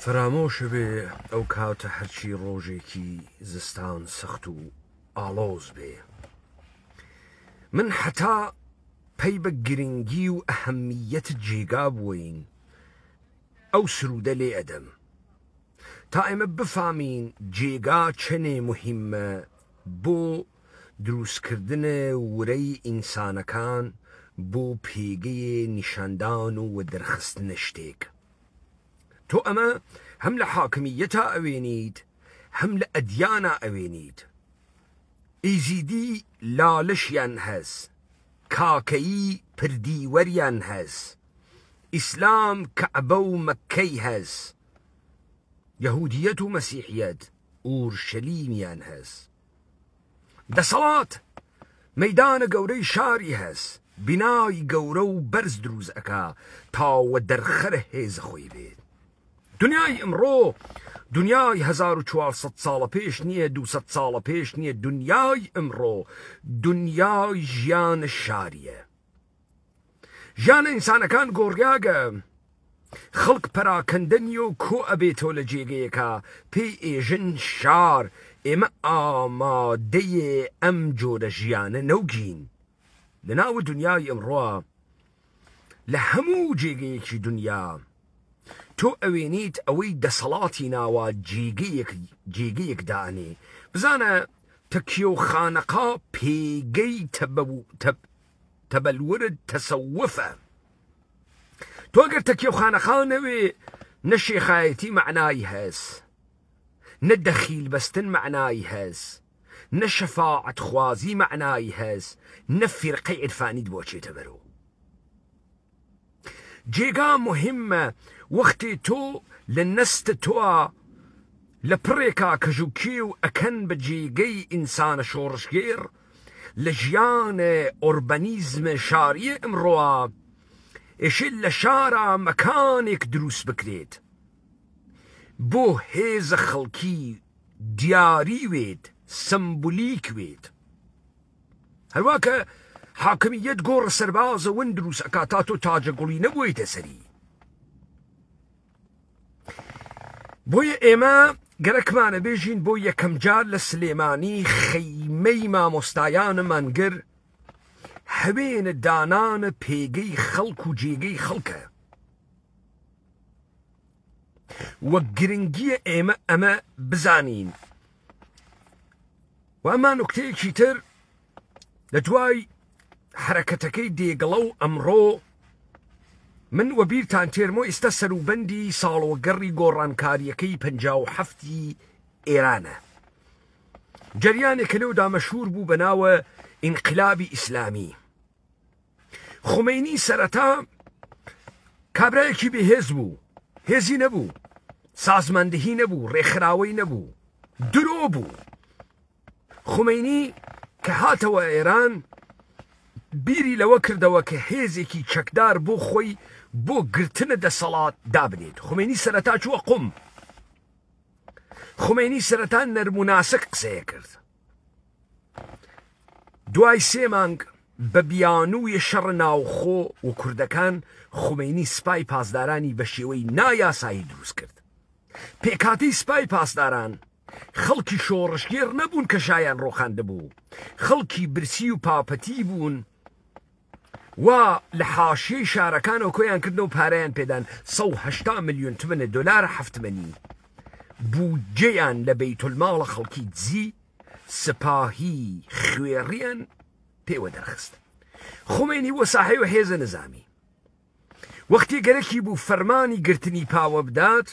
فرامۆش بێ ئەو کاتە هەرچی ڕۆژێکی زستان سەخت و ئاڵۆز بێ. من حتا پەی بە گرنگی و ئەهەمیەت جێگا بووین ئەو سرودە لێ ئەدەم تا ئێمە بفامین جێگا چەنێ مهمە بۆ دروستکردنە ورەی ئینسانەکان بۆ پێگەیە نیشاندان و وەدەرخستنە شتێک. تۆ ئەمە هەم لە حاکمیەتا ئەوێنیت هەم لە ئەدیانە ئەوێنیت. ئیزیدی لالشیان هەس، کاکەیی پردیوەریان هەس، ئیسلام کەعبە و مەککەی هەس، یەهودیەت و مەسیحیەت ئورشەلیمیان هەس. دەسەڵات مەیدانە گەورەی شاری هەس، بینای گەورە و بەرز دروست ئەکا تاوە دەرخەرە هێزە خۆی بێت. دنیای ئەمڕۆ دنیای 1400 ساڵە پێش نییە، 200 ساڵە پێش نییە. دنیای ئەمڕۆ دنیای ژیانە شاریە. ژیانە ئینسانەکان گۆڕیاگە، خەڵک پەراکەندەنی و کۆ ئەبێتەوە لە جێگەیەکە پێی ئێژن شار. ئێمە ئامادەیە ئەم جۆرە ژیانە نەوگین. لە ناوە دنیای ئەمڕۆ لە هەموو جێگەیەکی دنیا تۆ ئەوێنیت ئەوەی دەسەڵاتی ناوە جێگەیەک دانێ. بزانە تەکیە و خانەقا پێگەی تەبەلورد تەسەوفە. تۆ ئەگەر تەکیە و خانەقا نەوێ نە شێخایەتی معنای هەس، نە دەخیل بەستن معنای هەس، نە شەفاعەت خوازی معنای هەس، نە فیرقەی عرفانیت بۆ چێتە بەرەوە. جێگا مهمە وەختێ تۆ لە نەستە تۆە لە پڕێکا کەژوکی و ئەکەن بە جێگەی ئینسانە شۆڕشگێر لە ژیانە ئۆربەنیزمە شاریە ئەمڕۆە. ئێشێ لە شارە مەکانێک دروست بکرێت بۆ هێزە خەڵکی دیاری وێت سمبولیک وێت هەروە کە حاکمیەت گۆڕە سەربازە ون دروست ئەکات تا تۆ تاجە گوڵی نەبوویتە سەری بۆیە ئێمە گەرەکمانە بێژین بۆ یەکەم جار لە سلێمانی خەیمەی مامۆستایانمان گر هەوێنە دانانە پێگەی خەڵک و جێگەی خەڵکە وەک گرنگیە ئێمە ئەمە بزانین و ئەمە نوکتەیەکی تر لە دوای حرەکەتەکەی دێگڵە و ئەمڕۆ من وە بیرتان تێرمۆ ئێستا سەروبەندی ساڵۆگەڕی گۆڕانکاریەکەی 57 ئێرانە جەریانێکە لەودا مەشهور بوو بە ناوە ئینقلابی ئیسلامی خومەینی سەرەتا کابرایەکی بێهێز بوو هێزی نەبوو سازماندهی نەبوو ڕێکخراوەی نەبوو درۆ بوو خومەینی کە هاتەوە ئێران بیری لەوە کردەوە کە هێزێکی چەکدار بۆ خۆی بۆ گرتنە دەسەڵات دابنێت خومەینی سەرەتا چووە قوم خومەینی سەرەتا نەرموناسک قسەیە کرد دوای 3 مانگ بە بیانووی شەڕ ناوخۆ و کوردەکان خومەینی سپای پاسدارانی بە شێوەی نایاسایی دروست کرد پێکاتی سپای پاسداران خەڵکی شۆڕشگێر نەبوون کە شایان ڕۆخاندە بوو خەڵکی برسی و پاپەتی بوون و لە حاشیەی شارەکانەوە کۆیان کردنەوە پارەیان پێدان 180 ملیۆن تمەنە دۆلار هەفتمەنی بودجەیان لە بەیتولماڵە خەڵکی دزی سپاهی خوێڕیان پێوە دەرخست خومەینی وە ساحەیە هێزە نظامی وەختی گەرەکی بوو فەرمانی گرتنی پاوە بدات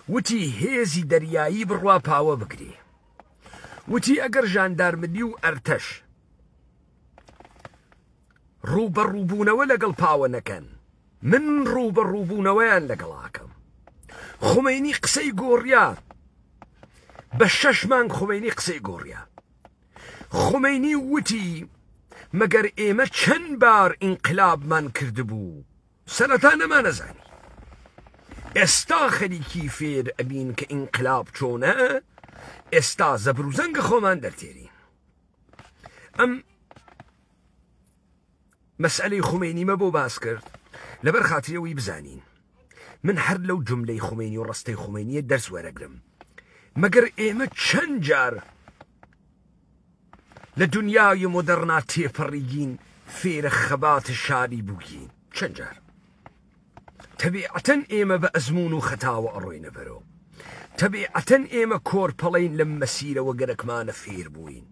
وتی هێزی دەریایی بڕوا پاوە بگرێ وتی ئەگەر ژاندارمەنی و ئەرتەش ڕووبەڕووبوونەوە لەگەڵ پاوە نەکەن من ڕووبەڕووبوونەوەیان لەگەڵاکەم خومەینی قسەی گۆڕیا بە 6 مانگ خومەینی قسەی گۆڕیا خومەینی وتی مەگەر ئێمە چەند بار ئینقلابمان کردبوو سەرەتا نەمانەزانی ئێستا خەریکی فێر ئەبین کە ئینقلاب چۆنە ئێستا زەبر و زەنگە خۆمان دەرتێرین ئەم مەسئلەی خومەینیمە بۆ باس کرد لەبەر خاترەوەی بزانین من هەر لەو جملەی خومەینی و ڕستەی خومەینیە دەرس وەرەگرم مەگەر ئێمە چەند جار لە دنیای مۆدەڕنا تێپەڕیگین فێرە خەباتە شاری بووگین چەند جار تەبیعەتەن ئێمە بە ئەزمون و خەتاوە ئەڕۆینە بەرەوە تەبیعەتەن ئێمە کۆرپەڵەین لەم مەسیرەوە گەرەکمانە فێر بووین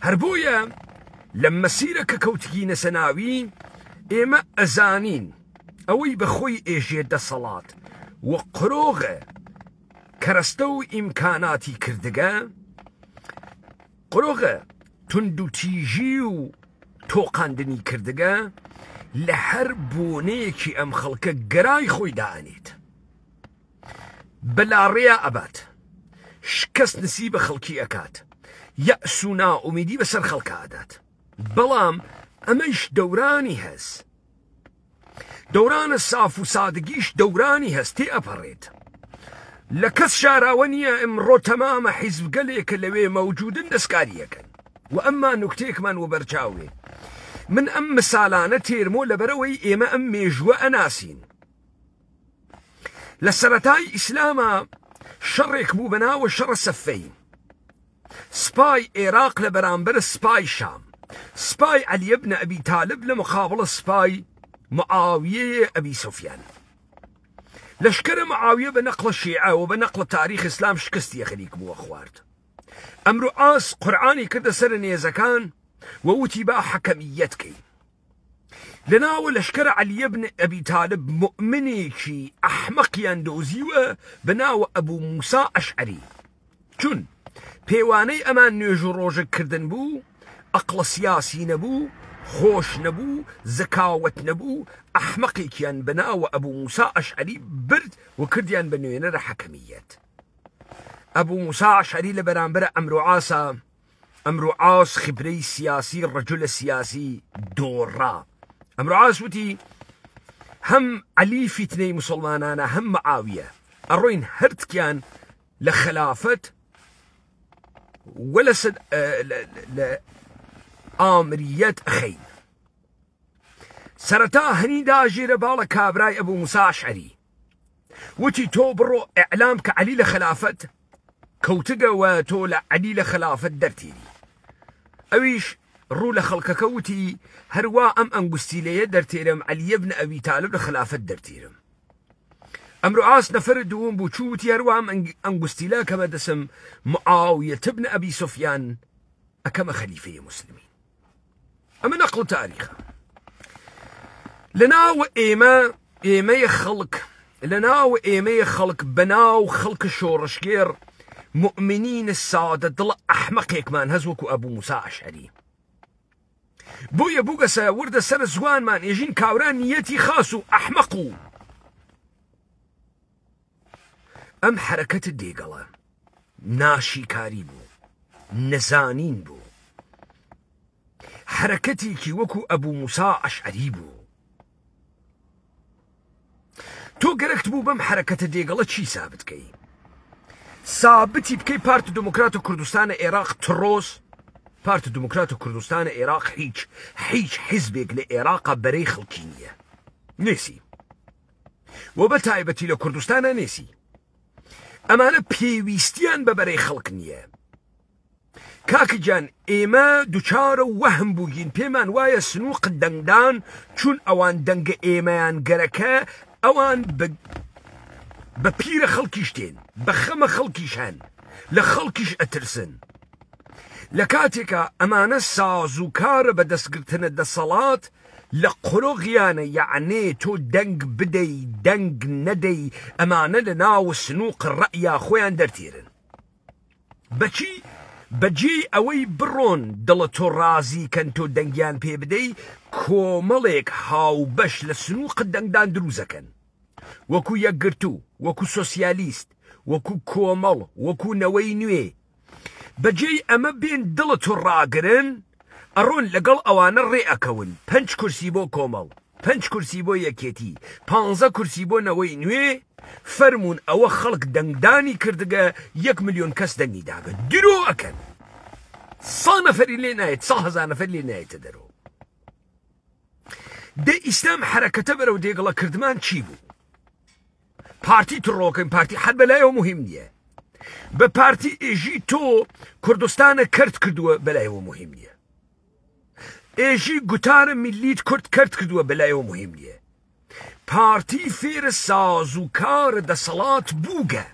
هەر بۆیە لەم مەسیرە کە کەوتگینە سەناوی ئێمە ئەزانین ئەوەی بەخۆی ئێژێ دەسەڵات و قرۆغە کەرەستە و ئیمکاناتی کردگە قرۆغە تند و تیژی و تۆقاندنی کردگە لە هەر بۆنەیەکی ئەم خەڵکە گەرای خۆی دائەنێت بەلاڕێیا ئەبات شکست نسیبە خەڵکی ئەکات یەئس و نائومیدی بەسەر خەڵکە ئەدات بەڵام ئەمەش دەورانی هەست دەورانە ساف و سادگیش دەورانی هەست تێ ئەپەڕێت لە کەس شاراوە نییە ئەمڕۆ تەمامە حیزبگەلێکە لەوێ مەوجودن دەستکاریەکەن و ئەمما نوکتێکمان وە بەرچاوێ من ئەم مثالانە تێرمۆ لەبەرەوەی ئێمە ئەم مێژووە ئەناسین لە سەرەتای ئیسلامە شەڕێک بوو بەناوە شەڕە سەفەی سپای عێراق لە بەرامبەر سپای شام سپای عەلی بن ئەبی تالب لە مقابڵە سپای معاویە ئەبی سوفیان لەشکرە معاویە بە نەقڵە شیعە و بە نەقڵە تاریخ ئیسلام شکستی خەریک بووە خوارد ئەمرو ئاس قورئانی کردە سەر نێزەکان ووتی با حەکەمیەت کەی لەناوە لەشکرە عەلی بن ئەبی تالب مؤمنێکی ئەحمەقیان دۆزیوە بەناوە ئەبوو موسا ئەشعەری چون پێوانەی ئەمان نوێژ و ڕۆژەکردن بوو ئەقڵە سیاسی نەبوو خۆش نەبوو زەکاوەت نەبوو ئەحمەقێکیان بەناوە ئەبوو موسا ئەشعەری برد و کردیان بە نوێنەرە حەکەمیەت ئەبوو موسا ئەشعەری لە بەرامبەرە ئەمرو عاسە ئەمرو عاس خبرەی سیاسی ڕەجولە سیاسی دۆڕا ئەمڕۆ ئاسوتی هەم عەلی فیتنەی مسلمانانە هەم مەعاویە ئەڕۆین هەرتکیان لە خلافەت ولا ئامریەت ئەخەین سەرەتا هەنی داژێرە باڵە کابرای ئەبوو موسا ئەشعەری وتی تۆ بڕۆ ئیعلام کە عەلی لە خلافەت کەوتگەوە تۆ لە عەلی لە خلافەت دەرتێری ئەویش ڕوو لە خەڵکەکە وتی هەروە ئەم ئەنگوستیلەیە دەرتێرم عەلیە بن ئەبی تالب لە خلافەت دەرتێرم ئەمڕۆ ئاس نەفەر دووەم بوو چوو وتی هەروە ئەم ئەنگوستیلە کە بەدەسم معاویە بن ئەبی سوفیان ئەکەمە خەلیفەی موسلمین ئەمە نەقڵ تاریخە لەناو ئێمەی خەڵک لەناو ئێمەی خەڵک بەناو خەڵک شۆڕشگێر مؤمنین سادە دڵ ئەحمەقێکمان هەز وەکو ئەبوو موسا ئەشعەری بۆیە بووگەسە وردە سەر زوانمان ئێژین کاوران نیەتی خاص و ئەحمەق و ئەم حرەکەتت دێگەڵە ناشیکاری بوو نەزانین بوو حرەکەتێکی وەکو ئەبوو موسا ئەشعەری بوو تۆ گەرەکت بوو بەم حرەکەتە دێگەڵە چی سابتکەی سابتی بکەی پارتی دموکرات و کوردستانە عێراق تڕۆس پارتی دموکرات و کوردستانە عێراق هیچ حیزبێک لە عێراقا بەرەی خەڵکی نییە نێسی وە بە تایبەتی لە کوردستانە نێسی ئەمانە پێویستیان بە بەرەی خەڵک نییە کاکەجان ئێمە دووچارە وەهم بووگین پێمان وایە سنووق دەنگدان چون ئەوان دەنگە ئێمەیان گەرەکە ئەوان بە پیرە خەڵکیش تێن بە خەمە خەڵکیش هەن لە خەڵکیش ئەترسن لە کاتێکە ئەمانە ساز و کارە بە دەستگرتنە دەسەڵات لە قۆڕۆغیانە یعنێ تۆ دەنگ بدەی دەنگ نەدەی ئەمانە لە ناو سنووق ڕەئیا خۆیان دەرتێرن بەچی بەجێ ئەوەی بڕۆن دڵە تۆ ڕازی کەن تۆ دەنگیان پێ بدەی کۆمەڵێک هاوبەش لە سنووق دەنگدان دروزەکەن وەکو یەکگرتوو وەکو سۆسیالیست وەکو کۆمەڵ وەکو نەوەی نوێ بەجێ ئەمە بێن دڵە تۆ ڕاگرن ئەڕۆن لەگەڵ ئەوانە ڕێئەکەون 5 کورسی بۆ کۆمەڵ 5 کورسی بۆ یەکێتی 15 کورسی بۆ نەوەی نوێ فەرمونون ئەوە خەڵک دەنگدانی کردگە 1 ملیۆن کەس دەنگی داگە درۆ ئەکەن 100 نەفەری لێ نایێت 100,000 نەفەر لێ نایێتە دەرەوە دە ئیسلام حرەکەتە بەرەو دێگەڵە کردمان چی بوو پارتی تڕۆکەین پارتی حەد بەلایەوە مهم نییە بە پارتی ئێژی تۆ کوردستانە کرد کردووە بەلایەوە مهم نییە ئێژی گوتارە میلیت کورد کرد کردووە بەلایەوە مهم نییە پارتی فێرە ساز و کارە دەسەڵات بووگە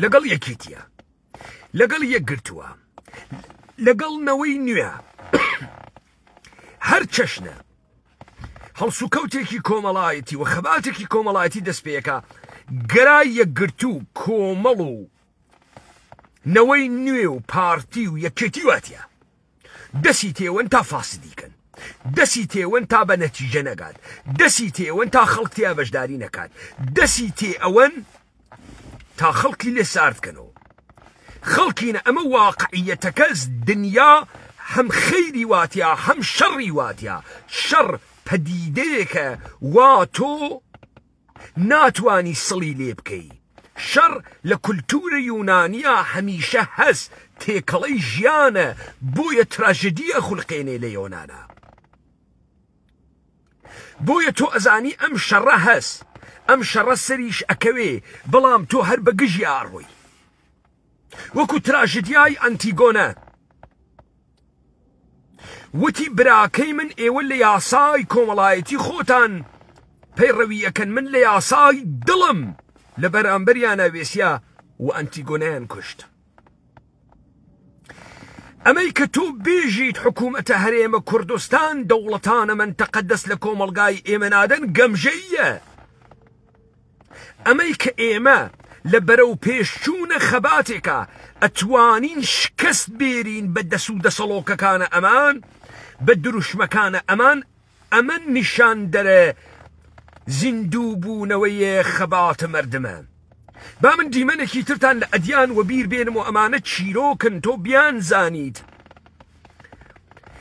لەگەڵ یەکێتیە لەگەڵ یەکگرتووە لەگەڵ نەوەی نوێ هەر چەشنە هەڵسوکەوتێکی کۆمەڵایەتی و خەباتێکی کۆمەڵایەتی دەست پێەکە گەرای یەکگرتوو کۆمەڵ و نەوەی نوێ و پارتی و یەکێتی واتیە دەسی تێوەن تا فاسدیکەن دەسی تێوەن تا بە نەتیجە نەگات دەسی تێوەن تا خەڵک تیا بەشداری نەکات دەسی تێ ئەوەن تا خەڵکی لێ ساردکەنەوە خەڵکینە ئەمە واقعیەتەکەس دنیا هەم خەیری واتیا هەم شەڕی واتیا شەڕ پەدیدەیەکە وا تۆ ناتوانی سڵی لێ بکەی شەڕ لە کولتورە یونانیە هەمیشە هەست تێکەڵەی ژیانە بۆیە تراژدیە خوڵقێنێ لە یۆنانە بۆیە تۆ ئەزانی ئەم شەڕە هەست ئەم شەڕە سەریش ئەکەوێ بەڵام تۆ هەر بە گژی ئاڕۆی وەکو تراژدیای ئەنتیگۆنە وتی براکەی من ئێوە لە یاسای کۆمەڵایەتی خۆتان پەیڕەوی ئەکەن من لە یاسای دڵم لە بەرامبەریانە وێسیا و ئەنتیگۆنەیان کوشت ئەمەی کە تۆ بێژیت حکوومەتە هەرێمە کوردستان دەوڵەتانە منتەقە دەست لە کۆمەڵگای ئێمە نادەن گەمژەیە ئەمەی کە ئێمە لە بەرەو پێشچوونە خەباتێکە ئەتوانین شکست بێرین بە دەس و دەسەڵۆکەکانە ئەمان بە دروشمەکانە ئەمان ئەمە نیشان دەرە زیندوو بوونەوەی خەباتە مەردمە با من دیمەنێکی ترتان لە ئەدیان و بیر بێنم و ئەمانە چیرۆکن تۆ بیان زانیت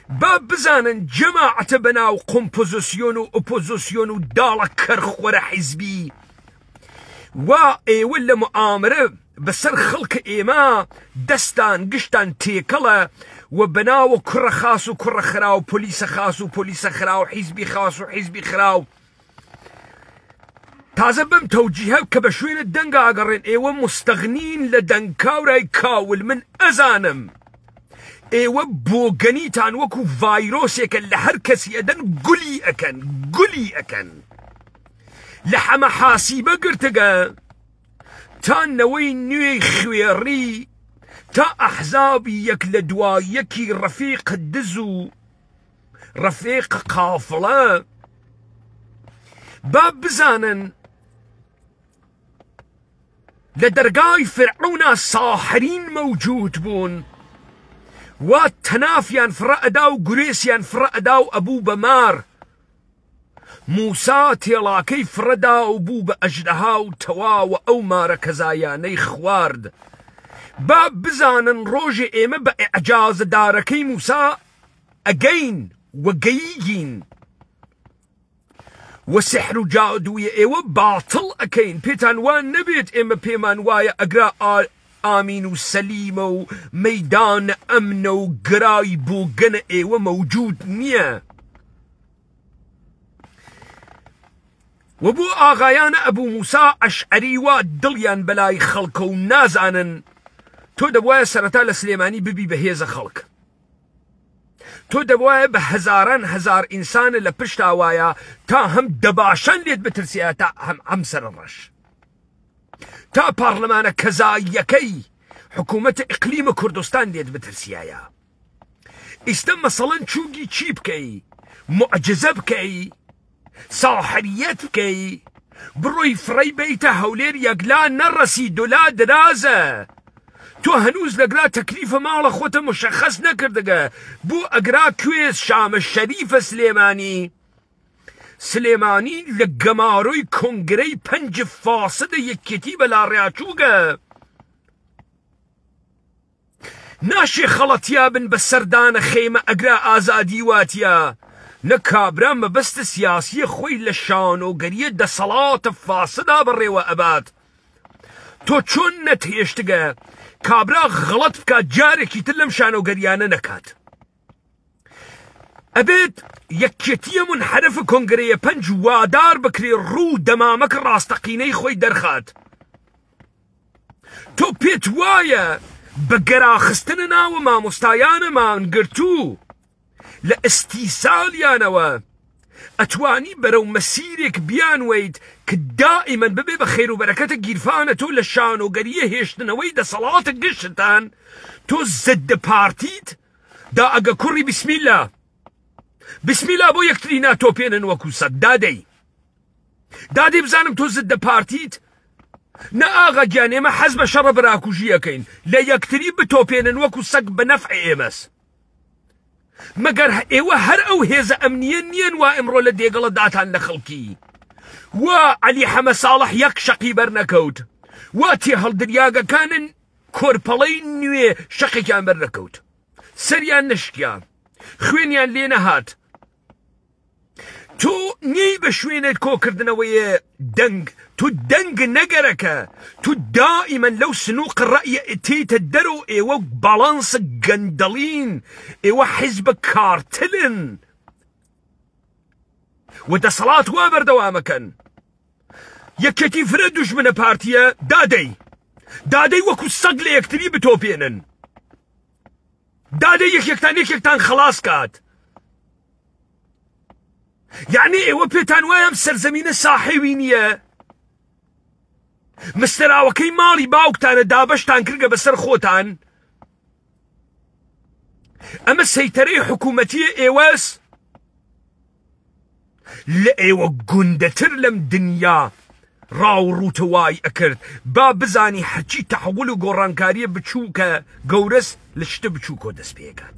با بزانن جەماعەتە بەناو کۆمپۆزیسیۆن و ئۆپۆزیسیۆن و داڵە کەرخوەرە حیزبی و ئێوە لە موامرە بەسەر خەڵکە ئێمە دەستان گشتان تێکەڵە و بەناوە کوڕە خاس و کوڕە خرا و پۆلیسە خاس و پۆلیسە خرا و حیزبی خاس و حیزبی خرا و تازە بەم تەوجیهە کە بە شوێنە دەنگە ئاگەڕێن ئێوە مستەغنین لە دەنگکاورای کاول من ئەزانم ئێوە بۆگەنیتان وەکو ڤایرۆسێکە لە هەر کەسی ئەدەن گولی ئەکەن لە حەمە حاسیبە گرتگە تا نەوەی نوێی خوێڕی تا ئەحزابی یەک لە دوایەکی ڕەفیق دز و ڕەفیق قافڵە با بزانن لە دەرگای فرعونە ساحرین مەوجود بوون و تەنافیان فڕە ئەدا و گورێسیان فڕە ئەدا و ئەبوو بە مار موسا تێڵاکەی فڕەدا و بوو بە ئەژدەها و تەواوە ئەو مارە کەزایانەی خوارد با بزانن ڕۆژێ ئێمە بە ئەعجازەدارەکەی موسا ئەگەین و گەییگین و سحر و جادوویە ئێوە باتڵ ئەکەین پێتان وان نەبێت ئێمە پێمان وایە ئەگرا ئامین و سەلیمە و مەیدان ئەمنە و گرای بۆ گەنە ئێوە مەوجود نییە و بۆ ئاغایانە ئەبوو موسا ئەشعەری وا دڵیان بەلای خەڵکە و نازانن تۆ دەبوایە سەرەتا لە سلێمانی ببی بە هێزە خەڵک تۆ دەبوایە بە هەزاران هەزار ئینسانە لە پشتاوایە تا هەم دەباشان لێت بترسیە تا هەم سەرڕەش تا پارلەمانە کەزاییەکەی حکوومەتە ئیقلیمە کوردستان لێت بترسیایە ئیستە مەسەڵەن چووگی چی بکەی معجزە بکەی ساحریەت بکەی بڕۆی فڕەی بیتە هەولێر یەکلا نەڕەسی دۆلا درازە تۆ هەنووز لەگرا تەکلیفە ماڵە خۆتە مشەخەس نەکردگە بۆ ئەگرا کوێز شامە شەریفە سلێمانی لە گەماڕۆی کۆنگرەی 5% یەکێتی بەلاڕیاچووگە ناشێ خەڵەتیا بن بە سەردانە خێمە ئەگرا ئازادی واتیە نە کابرا مەبەستە سیاسیە خۆی لە شانۆگەریە دەسەڵاتە فاسدا بەڕێوە ئەبات تۆ چۆن نەتهێشتگە کابرا غەڵەت بکات جارێکی تر لەم شانۆگەریانە نەکات ئەبێت یەکێتیە منحەرفە کۆنگرەیە 5 وادار بکرێ ڕوو دەمامەک ڕاستەقینەی خۆی دەرخات تۆ پێت وایە بە گەراخستنە ناوە مامۆستایانەمان گرتووە لە ئەستیسالیانەوە ئەتوانی بەرەو مەسیرێک بیانوەیت کە دائیمەن ببێ بە خێر و بەرەکەتە گیرفانە تۆ لە شانۆگەریە هێشتنەوەی دەسەڵاتە گشتتان تۆ زەدە پارتیت دا ئەگە کوڕی بسمیلا بۆ یەکتری ناتۆپێنن وەکو سەد دادەی بزانم تۆ زەدە پارتیت نە ئاغا گیان ئێمە حەز بە شەڕە بەراکوژی ئەەکەین لە یەکتری بتۆپێنن وەکو سەگ بە نەفع ئێمەس مەگەر ئێوە هەر ئەو هێزە ئەمنیە نیەن وا ئەمڕۆ لە دێگەڵە داتان لە خەڵکی وا عەلی حەمە ساڵح یەک شەقی بەرنەکەوت وا تێ هەڵدریاگەکانن کۆرپەڵەی نوێ شەقێکیان بەرنەکەوت سەریان نشکیان خوێنیان لێ نەهات تۆ نەی بە شوێنێت کۆکردنەوەیە دەنگ تو دەنگ نەگەرەکە تو دائیمەن لەو سنووق ڕەیە تێتە دەرۆ ئێوە باڵانسە گەندەڵین ئێوە حیزبە کارتلن و دەسەڵات وا بەردەوامەکەن یەکێتی فرە دوژمنە پارتیە دادەی وەکو سەگ لە یەکتری بتۆپێنن دادەی یەکێکتان خلاص کات یعنی ئێوە پێتان وایە ئەم سەرزەمینە ساحێوی نییە مستەراوەکەی ماڵی باوکتانە دابەشتان کردگە بەسەر خۆتان ئەمە سەیتەرەی حکوومەتیە ئێوەس لە ئێوە گوندەتر لەم دنیا ڕاو ڕووتە وای ئەکرد با بزانی هەرچی تەحول و گۆڕانکاریە بچووکە گەورەس لە شتە بچووکۆ دەست پێکات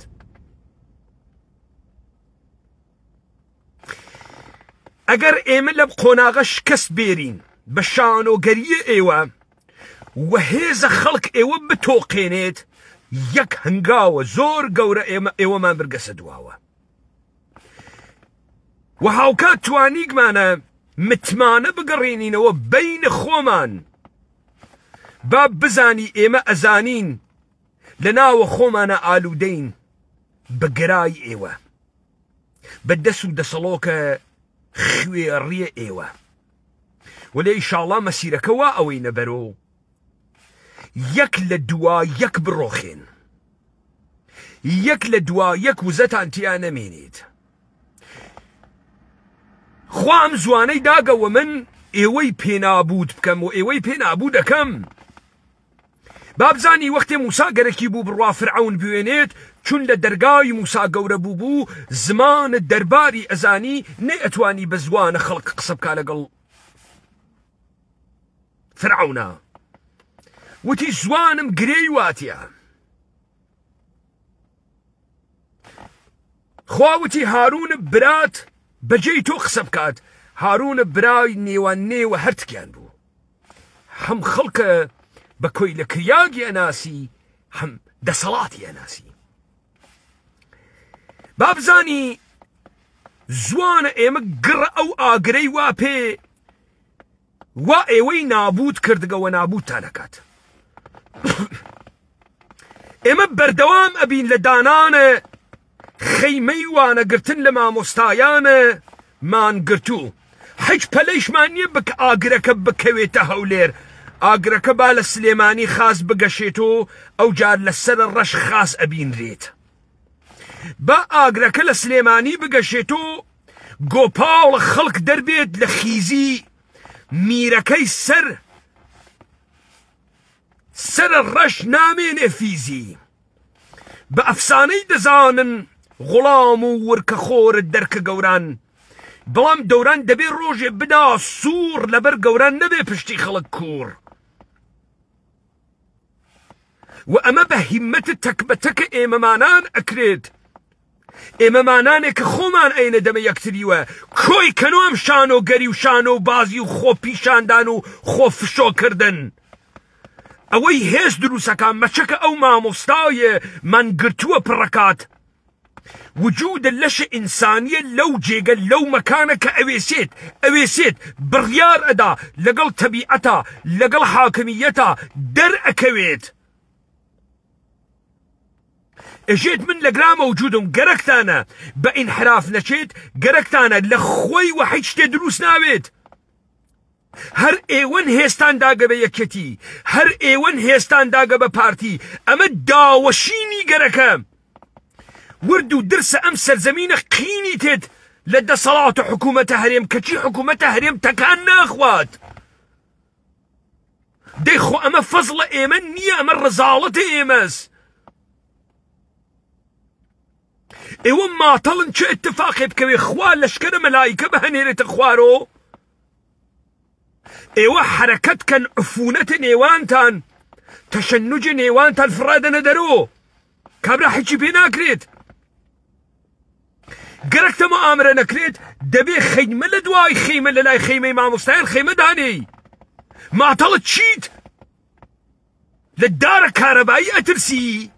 ئەگەر ئێمە لە قۆناغە شکست بێرین بە شانۆگەریە ئێوە و هێزە خەڵک ئێوە بتۆقێنێت یەک هەنگاوە زۆر گەورە ئێوەمان بەرگەسە دواوە و هاوکات توانیگمانە متمانە بگەڕێنینەوە بین خۆمان با بزانی ئێمە ئەزانین لە ناوە خۆمانە ئالوودەین بە گەرای ئێوە بە دەست و دەسەڵۆکە خوێڕیە ئێوە وەلێ ئیشاڵڵا مەسیرەکە وا ئەوەی نەبەرۆ یەک لە دوا یەک بڕۆخێن یەک لە دوا یەک وزەتان تیا نەمێنێت خوا ئەم زوانەی داگەوە من ئێوەی پێنابوود بکەم و ئێوەی پێنابوو دەکەم بابزانی وەختێ موسا گەرەکی بوو بڕوا فرعون بوێنێت چون لە دەرگای موسا گەورە بوو زمان دەرباری ئەزانی نێ ئەتوانی بە زوانە خەڵک قسە بکا لەگەڵ فرعونە وتی زوانم گرێی واتیە خوا وتی هارون برات بەجێی تۆ قسە بکات هارون برای نێوان نێوە هەرتکیان بوو هەم خەڵکە بە کۆی لە کریاگی ئەناسی هەم دەسەڵاتی ئەناسی بابزانی زوانە ئێمە گڕە ئەو ئاگرەی وا پێ وا ئێوەی نابوود کردگەوە نابوودتان دەکات ئێمە بەردەوام ئەبین لە دانانە خەیمەی وانەگرتن لە مامۆستایانە مانگرتوو هیچ پەلەیشمان نییە بک ئاگرەکە بکەوێتە هەولێر ئاگرەکە با لە سلێمانی خاس بگەشێتەوە ئەو جار لەسەر ڕەش خاس ئەبینرێت با ئاگرەکە لە سلێمانی بگەشێتەوە گۆپاڵ خەڵک دەربێت لە خیزی میرەکەی سەر ڕەش نامێنێ فیزی بە ئەفسانەی دەزانن غوڵام و ورکە خۆرت دەرکە گەوران بەڵام دەوران دەبێ ڕۆژێ بدا سوور لەبەر گەوران نەبێ پشتی خەڵک کوور و ئەمە بە هیممەتە تەک بە تەکە ئێمەمانان ئەکرێت ئێمەمانانێک کە خۆمان ئەینە دەمە یەکتریوە کۆی کەنۆم شانۆگەری و شانۆ و بازی و خۆ پیشاندان و خۆ فشۆکردن ئەوەی هێز دروستەکان مەچەکە ئەو مامۆستایە مانگرتووە پڕەکات وجود لەشە ئینسانیە لەو جێگە لەو مەکانە کە ئەوێسێت بڕیار ئەدا لەگەڵ تەبیعەتە لەگەڵ حاکمیەتە دەرئەکەوێت ئەژێت من لە گرامە وجودم گەرەکتانە بە ئینحراف نەچێت گەرەکتانە لە خۆی وە هیچ شتێ دروست ناوێت هەر ئێوەن هێستان داگە بە یەکەتی هەر ئێوەن هێستان داگە بە پارتی ئەمە داوەشینی گەرەکە ورد و درسە ئەم سەرزەمینە قینی تێت لە دەسەڵات و حکوومەتە هەرێم کەچی حکوومەتە هەرێم تەکان ناخوات دەی خۆ ئەمە فەزڵە ئێمە نییە ئەمە ڕەزاڵەتە ئێمەس ئێوە ماتەڵن چه اتفاقێ بکەوێ خوا لەشکرە مەلایکە بەهەنێرێتە خوارۆ ئێوە حرەکەت کەن عفونەتە نێوانتان تەشەنوجە نێوانتان فرادەنە دەرۆ کابرا هیچی پێ ناکرێت گەرەکتەمە ئامرە نەکرێت دەبێ خەیمە لە دوای خەیمە لە لای خەیمەی مامۆستایان خەیمە دانێ ماتەڵت چیت لە دارە کارەبایی ئەترسی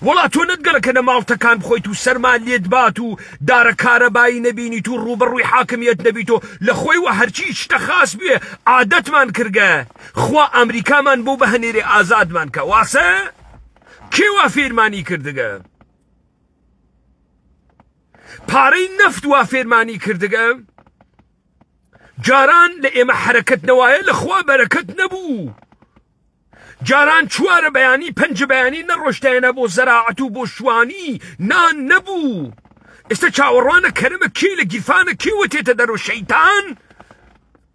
وڵا تۆ نەتگەڕەکە نە ماڵتەکان بخۆیت و سەرمان لێت بات و دارە کارەبایی نەبینیت و ڕوبەڕووی حاکمیەت نەبیتۆ لە خۆی وە هەرچی شتە خاص بێ عادەتمان کردگە خوا ئەمریکامان بۆ بە هەنێرێ ئازادمان کە واسە کێ وا فێرمانی کردگە پارەی نەفت وا فێرمانی کردگە جاران لە ئێمە حرەکەت نەوایە لە خوا بەرەکەت نەبوو جاران چوارە بەیانی پەنج بەیانی نەڕۆشتایەنە بۆ زەراعەت و بۆ شوانی نان نەبوو ئێستا چاوەڕوانە کەرمە کێ لە گیرفانە کێوە تێتە دەرۆ شەیتان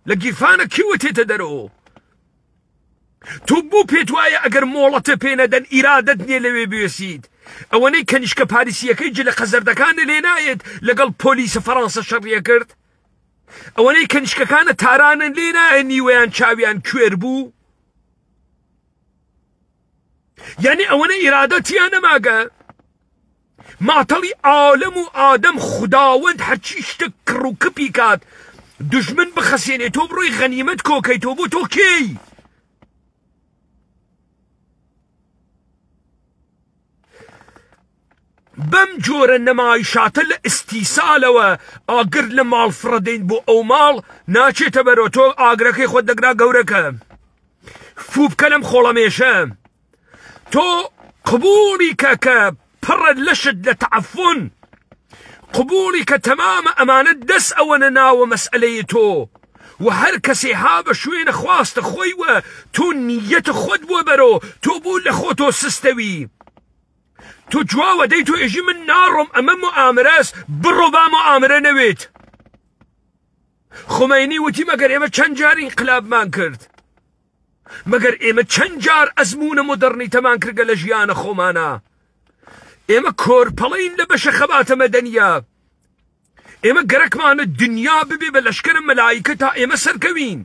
لە گیرفانە کێوە تێتە دەرۆ تۆ بۆ پێت وایە ئەگەر مۆڵەتە پێنەدەن ئیرادەت نییە لەوێ بوێسیت ئەوەنەی کەنیشکە پاریسیەکەی جلە خەزەردەکانە لێ نایەت لەگەڵ پۆلیسە فەڕەنسە شەڕیە کرد ئەوەنەی کەنیشکەکانە تارانن لێ نایە نیوەیان چاویان کوێر بوو یعنی ئەوەنە ئیرادەتیان نەماگە ماتەڵی عالەم و ئادەم خوداوەند هەرچی شتە کڕ و کپی کات دوژمن بخەسێنێت تۆ بڕۆی غەنیمەت کۆکەیتەوە بۆ تۆ کێی بەم جۆرە نەمایشاتە لە ئیستیسالەوە ئاگر لە ماڵفڕەدەین بۆ ئەو ماڵ ناچێتە بەرەوە تۆ ئاگرەکەی خۆت دەگرا گەورەکە فوو بکە لەم خۆڵەمێشە تۆ قبوڵی کە پڕە لەشت لە تعەفون قبوڵی کە تەمامە ئەمانە دەست ئەوەنە ناوە مەسئلەی تۆ و هەر کەسێ ها بە شوێنە خواستە خۆی وە تۆ نیەتە خۆت بۆ بەرۆ تۆ بۆ لە خۆتۆ سستەوی تۆ جواوە دەی تۆ ئێژی من ناڕۆم ئەمە موئامرەس بڕۆ با موئامرە نەوێت خۆمەینی وتی مەگەر ئێمە چەند جار ئینقلابمان کرد مەگەر ئێمە چەند جار ئەزمونە مۆدەرنیتەمان کردگە لە ژیانە خۆمانە ئێمە کۆرپەڵین لە بەشە خەباتە مەدەنیە ئێمە گەرەکمانە دنیا ببێ بە لەشکرە مەلایکە تا ئێمە سەرکەوین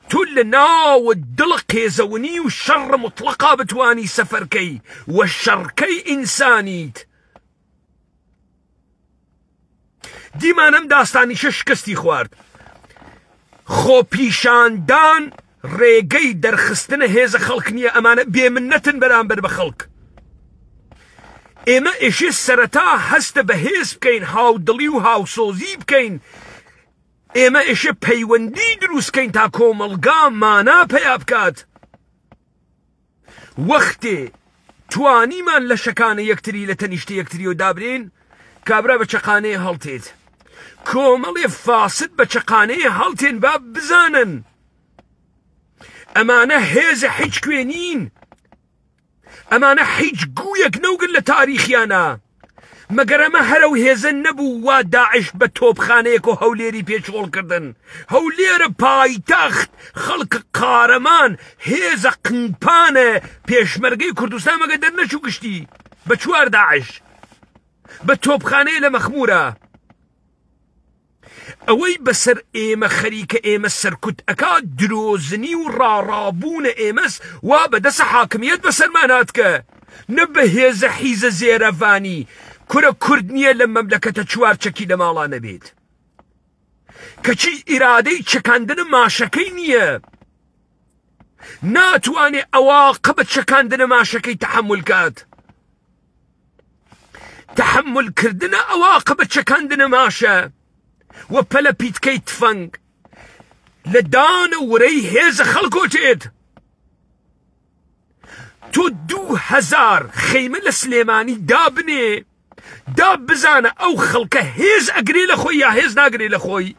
تۆ لە ناوە دڵە قێزەونی و شەڕە مطلقا بتوانی سەفەرکەی وە شەڕکەی ئینسانیت دیمانەم داستانیشە شکستی خوارد خۆپیشاندان ڕێگەی دەرخستنە هێزە خەڵک نییە ئەمانە بێمنەتن بەرامبەر بە خەڵک ئێمە ئێشێ سەرەتا هەستە بە هێز بکەین هاودڵی و هاوسۆزی بکەین ئێمە ئێشێ پەیوەندی دروستکەین تا کۆمەڵگا مانا پەیا بکات وەختێ توانیمان لە شەکانە یەکتری لە تەنیشتە یەکتری و دابرین کابرا بە چەقانەیە هەڵتێت کۆمەڵێ فاسد بە چەقانەیە هەڵتێن با بزانن ئەمانە هێزە هیچ کوێنین ئەمانە هیچ گویەک نەوگن لە تاریخیانە مەگەر ئەمە هەرە و هێزە نەبوو وا داعش بە تۆپخانەیەک و هەولێری پێچۆڵکردن هەولێرە پایتەخت خەڵک قارەمان هێزە قنپانە پێشمەرگەی کوردستان مەگە دەرنەچوو گشتی بە چوار داعش بە تۆپخانەیە لە مەخمورە ئەوەی بەسەر ئێمە خەریکە ئێمە سەرکوت ئەکا درۆزنی و ڕاڕابوونە ئێمەس وا بەدەسە حاکمیەت بەسەرمان هاتکە نە بە هێزە حیزە زێرەڤانی کورە کورد نییە لە مەملەکەتە چوار چەکی لە ماڵانە بێت کەچی ئیرادەی چەکاندنە ماشەکەی نییە ناتوانێ ئەواقە بە چەکاندنە ماشەکەی تەحەمل کات تەحەملکردنە ئەواقە بە چەکاندنە ماشە و پەلە پیتکەی تفەنگ لە دانە ورەی هێزە خەڵکۆتێت تۆ 2000 خەیمە لە سلێمانی دابنێ دا بزانە ئەو خەڵکە هێز ئەگرێ لە خۆی یا هێز ناگرێ لە خۆی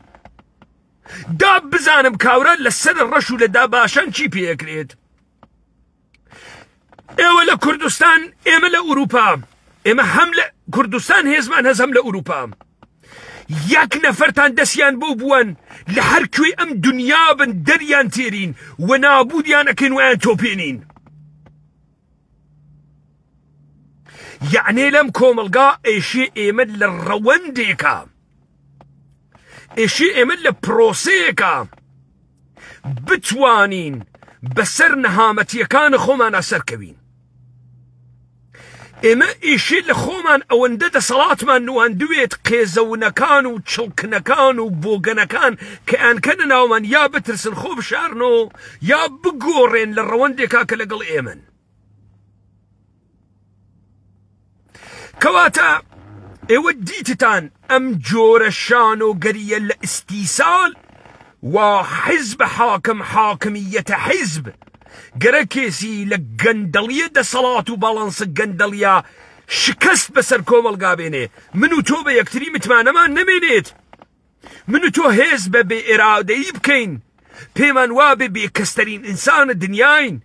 دا بزانم کاورە لەسەر ڕەش و لە داباشان چی پێکرێت ئێوە لە کوردستان ئێمە لە ئوروپا ئێمە هەم لە کوردستان هێزمان هەز هەم لە ئوروپا یەک نەفەرتان دەستیان بۆ بووەن لە هەر کوێ ئەم دنیا بن دەریان تێرین و نابودیان ئەکەین ویان تۆپێنین یعنی لەم کۆمەلگا ئێشێ ئێمە لە ڕەوەندێکە ئێشێ ئێمە لە پرۆسەیەکە بتوانین بەسەر نەهامەتیەکانە خۆمان ئەسەرکەوین ئێمە ئێشێ لە خۆمان ئەوەندە دەسەڵاتمان نواندوێت قێزەونەکان و چڵکنەکان و بۆگەنەکان کە ئەنکەنە ناومان یا بترسن خۆ بشارنەوە یا بگۆڕێن لە ڕەوەندێکا کە لەگەڵ ئێمن کەواتە ئێوە دیتتان ئەم جۆرە شان و گەریە لە ئیستیسال و حیزب حاکم حاکمیەتە حیزب گەرە کێسی لە گەندەڵیە دەسەڵات و باڵانسە گەندەڵیا شکست بەسەر کۆمەڵگا بێنێ من و تۆ بە یەکتری متمانەمان نەمێنێت من و تۆ هێز بە بێ ئێرادەیی بکەین پێمان وابێ بێکەستەرین ئینسانە دنیاین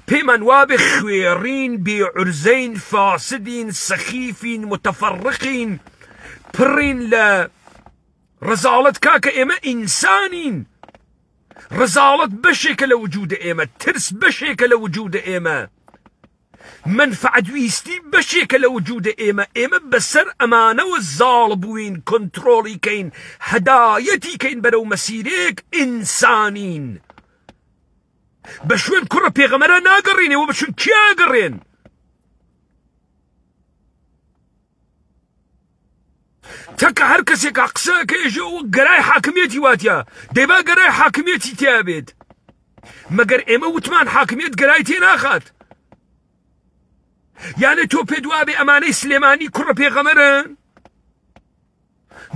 پێمان وابێ خوێڕین بێعورزەین فاسدین سەخیفین متەفەڕقین پڕین لە ڕەزاڵەت کاکە ئێمە ئینسانین ڕەزاڵەت بەشێکە لە وجودە ئێمە ترس بەشێکە لە وجودە ئێمە منفعەتویستی بەشێکە لە وجودە ئێمە ئێمە بەسەر ئەمانەوە زاڵ بووین کۆنتڕۆڵی کەین هەدایەتی کەین بەرەو مەسیرێک ئینسانین بە شوێن کوڕە پێغەمەرە ناگەڕێنەوە بە شوێن کیا گەڕێن تەکە هەر کەسێکا قسەکە ئێژەوە گەرای حاکمیەتی واتیە دەیبا گەرای حاکمیەتی تیا بێت مەگەر ئێمە وتمان حاکمیەت گەرای تێ ناخات یانە تۆ پێ دوابێ ئەمانەی سلێمانی کوڕە پێغەمەرن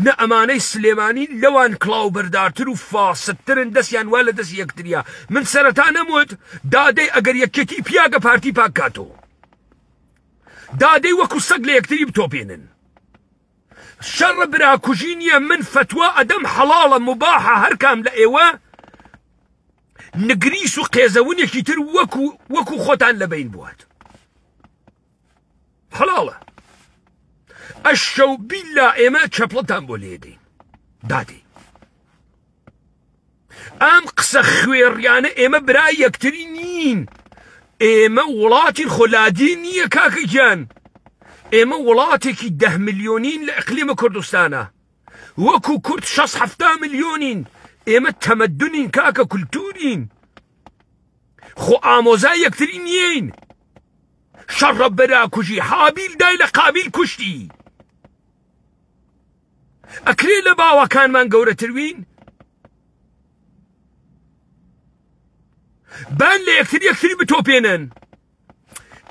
نە ئەمانەی سلێمانی لەوان کڵاو بەردارتر و فاسدترن دەستیان وا لە دەست یەکتریا من سەرەتا نەموت دادەی ئەگەر یەکێتی پیاگە پارتی پاک کاتەوە دادەی وەکو سەگ لە یەکتری بتۆپێنن شەڕە براکوژی نییە من فتوە ئەدەم حەڵاڵە مباحە هەرکام لە ئێوە نگریس و قێزەونێکی تر وەکو خۆتان لەبین بوات حەڵاڵە ئەشەو بیللا ئێمە چەپڵەتان بۆ لێدەین دادی ئەم قسە خوێڕیانە ئێمە برای یەکتری نین ئێمە وڵاتی خۆلادی نییە کاکەگیان ئێمە وڵاتێکی 10 ملیۆنین لە ئەقلیمە کوردستانە وەکو کورد 6-7 ملیۆنین ئێمە تەمەدونین کاکە کولتورین خۆ ئامۆزای یەکتری نیین شەڕە بەراکوژی حابیل دای لە قابیل کوشتی ئەکرێ لە باوەکانمان گەورەتروین بان لە یەکتری بتۆپێنن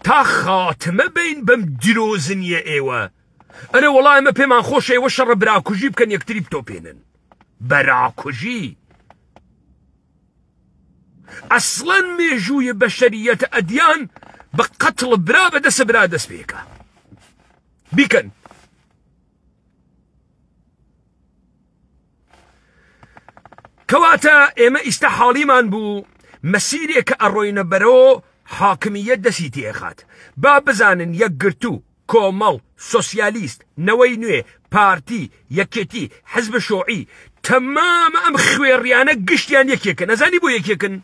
تا خاتمە بین بەم درۆزنیە ئێوە ئەرێ وەڵای ئەمە پێمان خۆشە ئێوە شەڕە براکوژی بکەن یەکتری بتۆپێنن بەراکوژی ئەسڵەن مێژوویە بەشەریەتە ئەدیان بە قەتڵ برا بەدەسە برا دەست پێکە بیکەن کەواتە ئێمە ئیستا حاڵیمان بوو مەسیرێکە ئەڕۆینە بەرەوە حاکمیەت دەستی تێخات با بزانن یەکگرتوو کۆمەڵ سۆسیالیست نەوەی نوێ پارتی یەکێتی حزب شۆعی تەمامە ئەم خوێڕیانە گشتیان یەکێکن نەزانی بۆ یەکێکن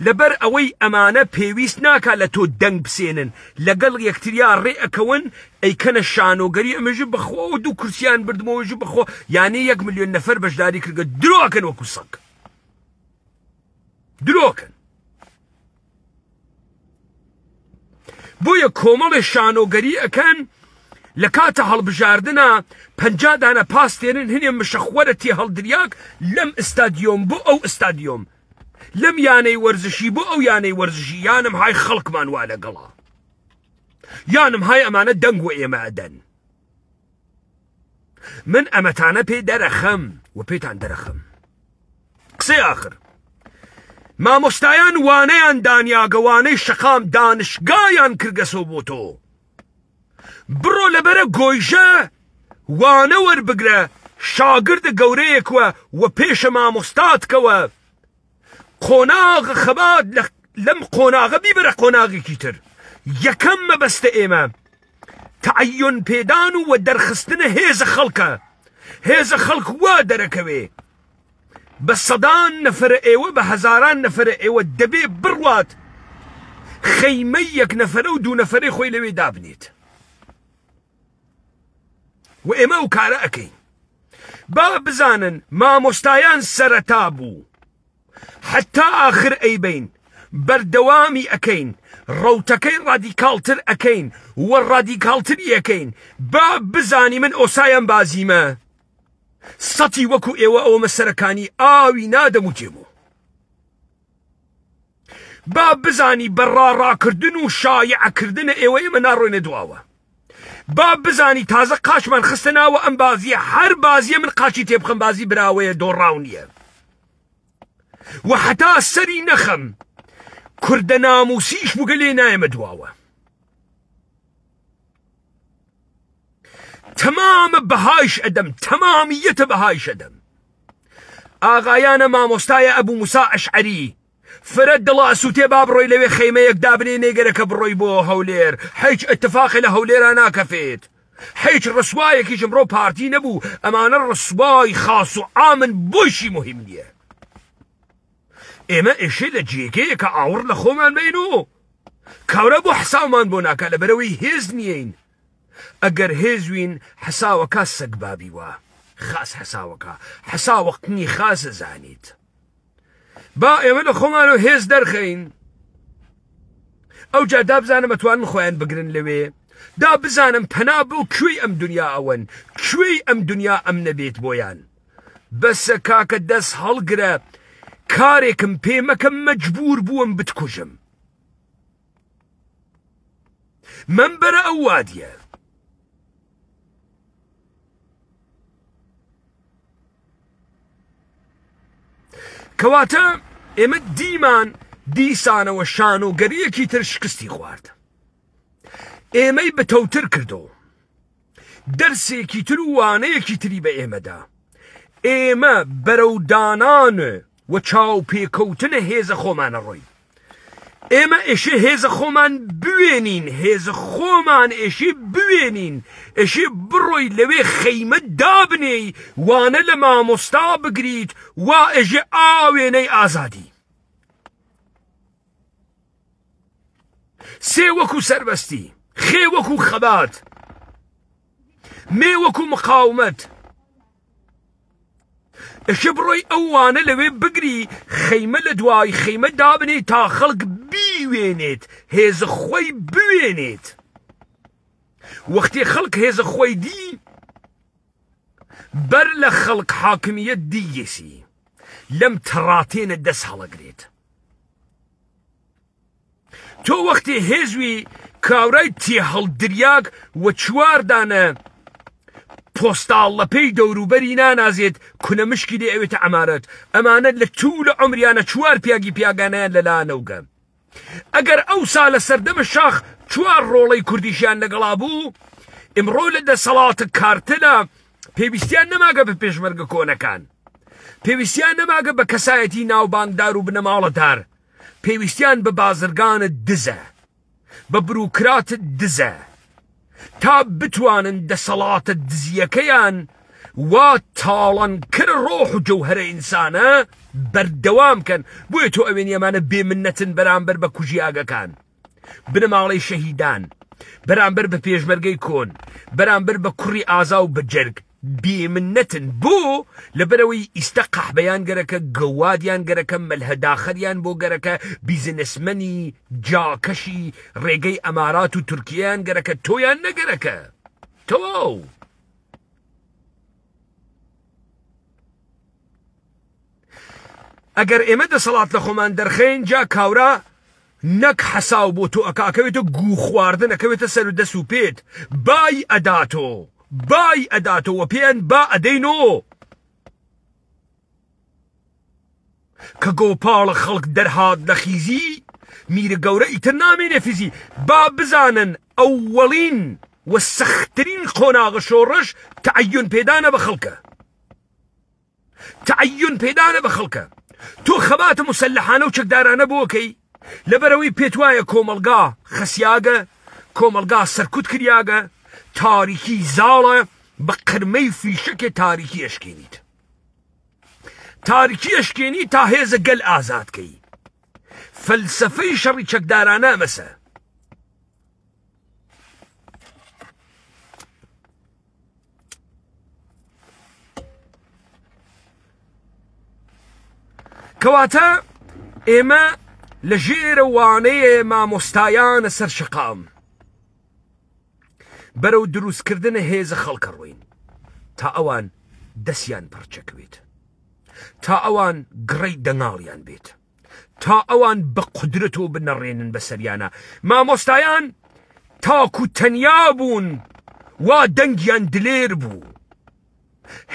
لەبەر ئەوەی ئەمانە پێویست ناکات لە تۆ دەنگ بسێنن لەگەڵ یەکتریا ڕێ ئەکەون ئەیکەنە شانۆگەری ئەمەژە بەخۆ و دوو کورسیان بردمەوەژە بەخۆ یعنی 1 ملیۆن نەفەر بەشداری کردگە درۆکەن وەکو سەگ درۆکەن بۆیە کۆمەڵی شانۆگەری ئەکەن لە کاتە هەڵبژاردنە 50 دانە پاس تێنن هەنێ مشەخوەرە تێ هەڵدریاک لەم ئستادیۆم بۆ ئەو ئستادیۆم لەم یانەی وەرزشی بۆ ئەو یانەی وەرزشی یانم های خەڵکمان وا لەگەڵا یانم های ئەمانە دەنگ و ئێمە ئەدەن من ئەمەتانە پێی دەرەخەم و پێتان دەرەخەم قسەی ئاخر مامۆستایان وانەیان دانیاگەوانەی شەقام دانشگایان کردگەسۆ بۆ تۆ بڕۆ لەبەرە گۆیژە وانە وەربگرە شاگردە گەورەیەکوە و پێشە مامۆستاتکەوە قۆناغە خەبات لەم قۆناغە بیبرە قۆناغێکی تر یەکەم مەبەستە ئێمە تعەیون پێدان و دەرخستنە هێزە خەڵکە هێزە خەڵک وا دەرەکەوێ بە سەدان نەفرە ئێوە بە هەزاران نەفرە ئێوە دەبێ بڕوات خەیمەی 1 نەفرە و 2 نەفرەی خۆی لەوێ دابنێت و ئێمە ئەو کارە ئەکەین با بزانن مامۆستایان سەرەتا بوو حتا آخر ئەیبین بەردەوامی ئەکەین ڕەوتەکەی ڕادیکالتر ئەکەین و ڕادیکالتری ئەکەین با بزانی من ئۆسایان بازیمە سەتی وەکو ئێوە ئەوە مەسەرەکانی ئاوی نادەموتێمەوە با بزانی بەڕاڕاکردن و شایعکردنە ئێوە ئێمە ناڕۆینە دواوە با بزانی تازە قاچمان خستە ناوە ئەم بازیە هەر بازیە من قاچی تێبخەم بازی براوەیە دۆڕاو نییە و حتا سەری نەخەم کوردە ناموسیش بووگە لێ نایەمە دواوە تەمامە بەهایش ئەدەم تەمامیەتە بەهایش ئەدەم ئاغایانە مامۆستایە ئەبوو موسا ئەشعەری فرەت دڵە ئەسووتێ با بڕۆی لەوێ خەیمەیەک دابنێ نێگەرەکە بڕۆی بۆ هەولێر هیچ ئەتفاقی لە هەولێرە ناکەفێت هیچ ڕسوایەکیش ئەمڕۆ پارتی نەبوو ئەمانە ڕسوای خاص و ئامن بۆشی مهم نییە ئێمە ئێشێ لە جێگەیە کە ئاوڕ لە خۆمان بین و کاورە بۆ حساومان بۆ ناکە لەبەرەوەی هێز نیین ئەگەر هێزوین حساوەکە سەگ بابی وە خاس حساوەکە حساوەقتنی خاسە زانیت با ئێمە لە خۆمان و هێز دەرخەین ئەو جا دا بزانم ئەتوانن خۆیان بگرن لەوێ دا بزانم پەنا بۆ کوێی ئەم دنیا ئەوەن کوێی ئەم دنیا ئەم نەبێت بۆیان بەسە کاکە دەست هەڵگرە کارێکم پێ مەکەم مەجبور بووم بتکوژم منبەرە ئەو وادیە. کەواتە ئێمە دیمان دیسانەوە شان و گەریەکی تر شکستی خوارد. ئێمەی بەتەوتر کردو، دەرسێکی تر و وانەیەکی تری بە ئێمەدا. ئێمە بەرەودانان و چاوپێکەوتنە هێزە خۆمانە ڕۆی. ئێمە ئێشێ هێزە خۆمان بوێنین، هێزە خۆمان ئێشێ بوێنین، ئێشێ بڕۆی لەوێ خەیمە دابنێی، وانە لە مامۆستا بگریت، وا ئێژێ ئاوێنەی ئازادی. سێ وەکو سەربەستی، خێ وەکو خەبات، مێ وەکو مقاومەت. ئێشێ بڕۆی ئەو وانە لەوێ بگری، خەیمە لە دوای خەیمە دابنێ تا خەڵک بیوێنێت، هێزە خۆی بوێنێت. وەختێ خەڵک هێزە خۆی دی، بەر لە خەڵک حاکمیەت دیگەسی، لەم تەڕاتێنە دەست هەڵەگرێت. تۆ وەختێ هێزوی کاورای تێ هەڵدریاک و چواردانە پۆستاڵ لە پێی دەوروبەری نانازێت، کونە مشکی لێ ئەوێتە ئەمارەت. ئەمانە لە توو لە عمریانە چوار پیاگی پیاگانیان لەلانەوگە. ئەگەر ئەو سا لە سەردەمە شاخ چوار ڕۆڵەی کوردیشیان لەگەڵا بوو، ئمڕۆ لە دەسەڵاتە کارتەدا پێویستیان نەماگە بە پێشمەرگە کۆنەکان، پێویستیان نەماگە بە کەسایەتی ناوبانگدار و بنەماڵەدار، پێویستیان بە بازرگانت دزە، بە بروکراتت دزە، تا بتوانن دەسەڵاتە دزیەکەیان وا تاڵان کرد ڕۆح و جەوهرە ئینسانە بەردەوام کەن. بۆیە تۆ ئەوێن ئێمانە بێمنەتن بەرامبەر بە کوژی ئاگەکان، بنەماڵەی شەهیدان، بەرامبەر بە پێشمەرگەی کۆن، بەرامبەر بە کوڕی ئازا و بەجەرگ بێمنەتن. بۆ لەبەرەوەی ئیستە قەحبەیان گەرەکە، گەوادیان گەرەکە، مەلهەداخەریان بۆ گەرەکە، بیزنسمەنی جاکەشی ڕێگەی ئەمارات و تورکیان گەرەکە، تۆیان نەگەرەکە. تۆ ئەگەر ئێمە دەسەڵات لە خۆمان دەرخەین، جا کاورا نەک حەساو بۆ تۆ ئەکاکەوێتە گو خواردن، ئەکەوێتە سەر و دەست و پێت، بای ئەداتۆ، بای ئەداتەوە پێیان با ئەدەینۆ. کە گۆپاڵە خەڵک دەرهات لە خیزی، میرە گەورە ئیتر نامێنێ فیزی. با بزانن ئەوەڵین و سەختترین قۆناغە شۆڕش تەعەیون پێدانە بە خەڵکە، تەعەیون پێدانە بە خەڵکە. تۆ خەباتە موسەلەحانە و چەکدارانە بۆکەی، لەبەرەوەی پێت وایە کۆمەلگا خەسیاگە، کۆمەلگا سەرکوت کریاگە، تاریکی زاڵە، بە قرمەی فیشەکێ تاریکی ئەشکێنیت، تاریکی ئەشکێنی تا هێزە گەل ئازادکەی. فەلسەفەی شەڕی چەکدارانە مەسە. کەواتە ئێمە لە ژێرە وانەیە مامۆستایانە سەر شقام بەرەو دروستکردنە هێزە خەڵکە ڕۆین، تا ئەوان دەستیان پڕچەکەوێت، تا ئەوان گڕەی دەنگاڵیان بێت، تا ئەوان بە قودرەت و بنەڕێنن بەسەریانە. مامۆستایان تاکو تەنیا بوون، وا دەنگیان دلێر بوو،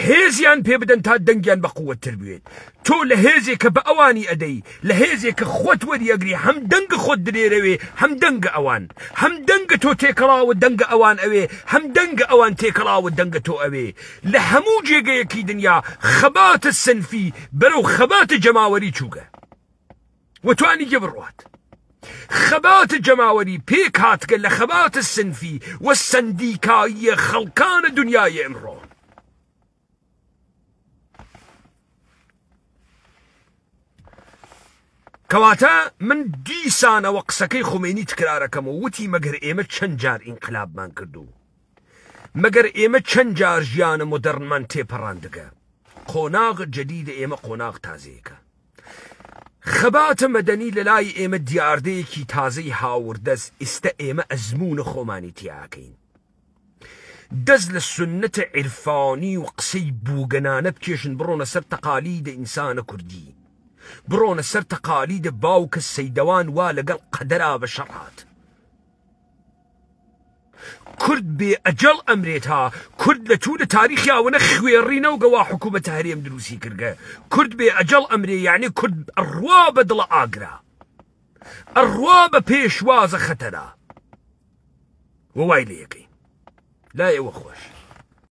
هێزیان پێ بدەن تا دەنگیان بە قووەتتر بوێت. تۆ لە هێزێکە بە ئەوانی ئەدەی، لە هێزێکە خۆت وەریەگری، هەم دەنگە خۆت دلێرەوێ، هەم دەنگە ئەوان، هەم دەنگە تۆ تێکەڵاوە دەنگە ئەوان ئەوێ، هەم دەنگە ئەوان تێکەڵاوە دەنگە تۆ ئەوێ. لە هەموو جێگەیەکی دنیا خەباتە سنفی بەرەو خەباتە جەماوەری چووگە، وەتوانی گە بڕوات. خەباتە جەماوەری پێک هاتگە لە خەباتە سنفی و سەندیکاییە خەڵکانە دنیای ئەمڕۆ. کەواتە من دیسانەوە قسەکەی خومێنی تکرارەکەم و وتی مەگەر ئێمە چەند جار ئینقلابمان کردو، مەگەر ئێمە چەند جار ژیانە مۆدەرنمان تێپەڕاندگە. قۆناغ جەدیدە ئێمە قۆناغ تازەیەکە. خەباتە مەدەنی لە لای ئێمە دیاردەیەکی تازەی هاوردەست، ئێستا ئێمە ئەزمونە خۆمانی تیاکەین. دەست لە سنەتە عیرفانی و قسەی بووگەنانە بکێشن، بڕۆنە سەر تەقالیدە ئینسانە کوردی، بڕۆنە سەر تەقالیدە باوکە سەیدەوان وا لەگەڵ قەدەرا بە شەڕات. كرد بأجل أمريتها كرد لتون تاريخ ياونا خويرينا وقوا حكومة هريم دروسي كرقا كرد بأجل أمري يعني كرد الروابة دل آقرا الروابة بيشواز خطرا ووايلي يقين لا يوخوش